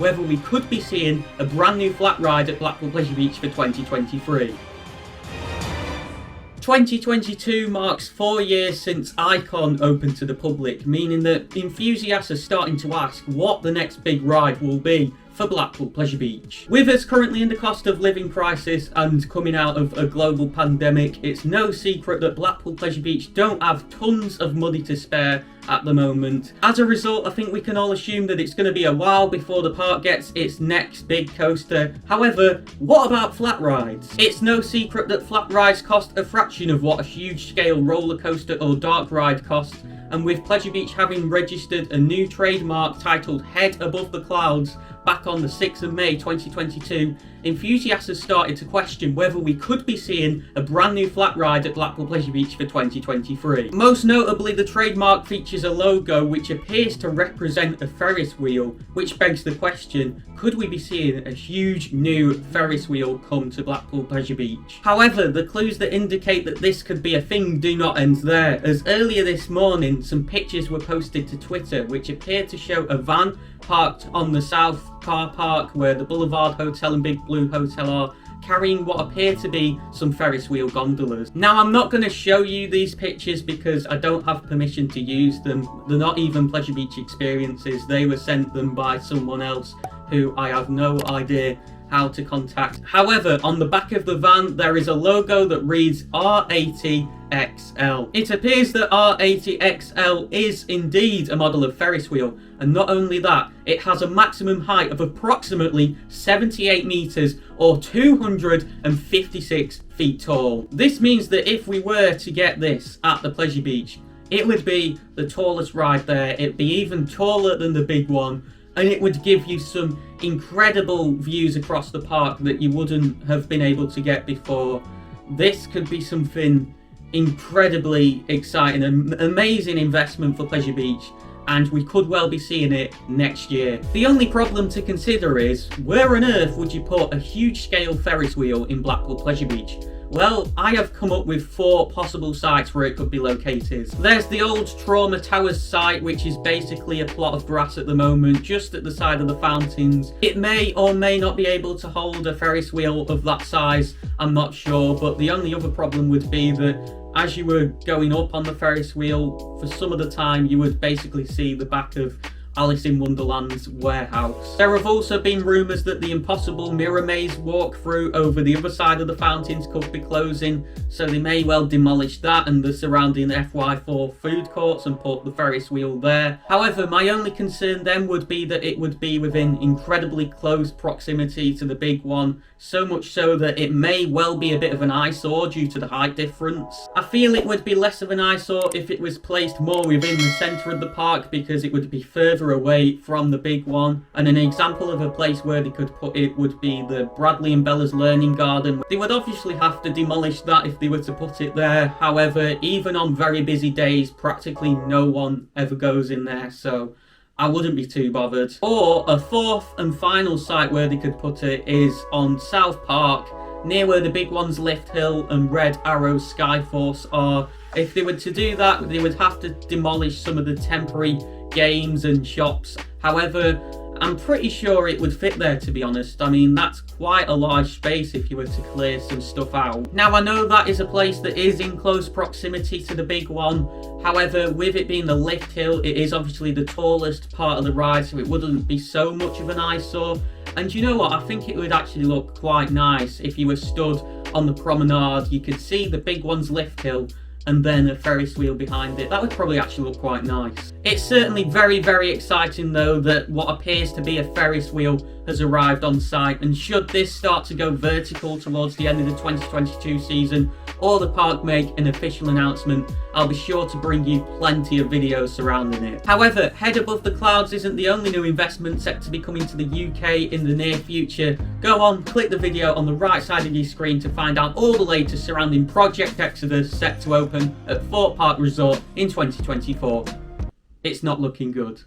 whether we could be seeing a brand new flat ride at Blackpool Pleasure Beach for 2023. 2022 marks 4 years since Icon opened to the public, meaning that enthusiasts are starting to ask what the next big ride will be for Blackpool Pleasure Beach. With us currently in the cost of living crisis and coming out of a global pandemic, it's no secret that Blackpool Pleasure Beach don't have tons of money to spare at the moment. As a result, I think we can all assume that it's going to be a while before the park gets its next big coaster. However, what about flat rides? It's no secret that flat rides cost a fraction of what a huge scale roller coaster or dark ride costs, and with Pleasure Beach having registered a new trademark titled Head Above the Clouds back on the 6th of May 2022, enthusiasts have started to question whether we could be seeing a brand new flat ride at Blackpool Pleasure Beach for 2023. Most notably, the trademark features a logo which appears to represent a Ferris wheel, which begs the question, could we be seeing a huge new Ferris wheel come to Blackpool Pleasure Beach? However, the clues that indicate that this could be a thing do not end there, as earlier this morning some pictures were posted to Twitter which appear to show a van parked on the south car park where the Boulevard Hotel and Big Blue Hotel are, carrying what appear to be some Ferris wheel gondolas. Now, I'm not going to show you these pictures because I don't have permission to use them. They're not even Pleasure Beach experiences. They were sent them by someone else who I have no idea how to contact. However, on the back of the van there is a logo that reads R80XL. It appears that R80XL is indeed a model of Ferris wheel, and not only that, it has a maximum height of approximately 78 meters or 256 feet tall. This means that if we were to get this at the Pleasure Beach, it would be the tallest ride there. It'd be even taller than the big one, and it would give you some incredible views across the park that you wouldn't have been able to get before. This could be something incredibly exciting, an amazing investment for Pleasure Beach, and we could well be seeing it next year. The only problem to consider is, where on earth would you put a huge scale Ferris wheel in Blackpool Pleasure Beach? Well, I have come up with 4 possible sites where it could be located. There's the old Trauma Towers site, which is basically a plot of grass at the moment, just at the side of the fountains. It may or may not be able to hold a Ferris wheel of that size, I'm not sure, but the only other problem would be that as you were going up on the Ferris wheel, for some of the time you would basically see the back of Alice in Wonderland's warehouse. There have also been rumours that the impossible mirror maze walkthrough over the other side of the fountains could be closing, so they may well demolish that and the surrounding FY4 food courts and put the Ferris wheel there. However, my only concern then would be that it would be within incredibly close proximity to the big one, so much so that it may well be a bit of an eyesore due to the height difference. I feel it would be less of an eyesore if it was placed more within the centre of the park, because it would be further away from the big one. And an example of a place where they could put it would be the Bradley and Bella's Learning Garden. They would obviously have to demolish that if they were to put it there. However, even on very busy days, practically no one ever goes in there, so I wouldn't be too bothered. Or a 4th and final site where they could put it is on South Park, near where the big ones Lift Hill and Red Arrow Skyforce are. If they were to do that, they would have to demolish some of the temporary games and shops. However, I'm pretty sure it would fit there, to be honest. I mean, that's quite a large space if you were to clear some stuff out. Now, I know that is a place that is in close proximity to the big one. However, with it being the Lift Hill, it is obviously the tallest part of the ride, so it wouldn't be so much of an eyesore. And you know what? I think it would actually look quite nice if you were stood on the promenade. You could see the big one's Lift Hill and then a Ferris wheel behind it. That would probably actually look quite nice. It's certainly very, very exciting though that what appears to be a Ferris wheel has arrived on site, and should this start to go vertical towards the end of the 2022 season, or the park make an official announcement, I'll be sure to bring you plenty of videos surrounding it. However, Head Above the Clouds isn't the only new investment set to be coming to the UK in the near future. Go on, click the video on the right side of your screen to find out all the latest surrounding Project Exodus, set to open at Thorpe Park Resort in 2024. It's not looking good.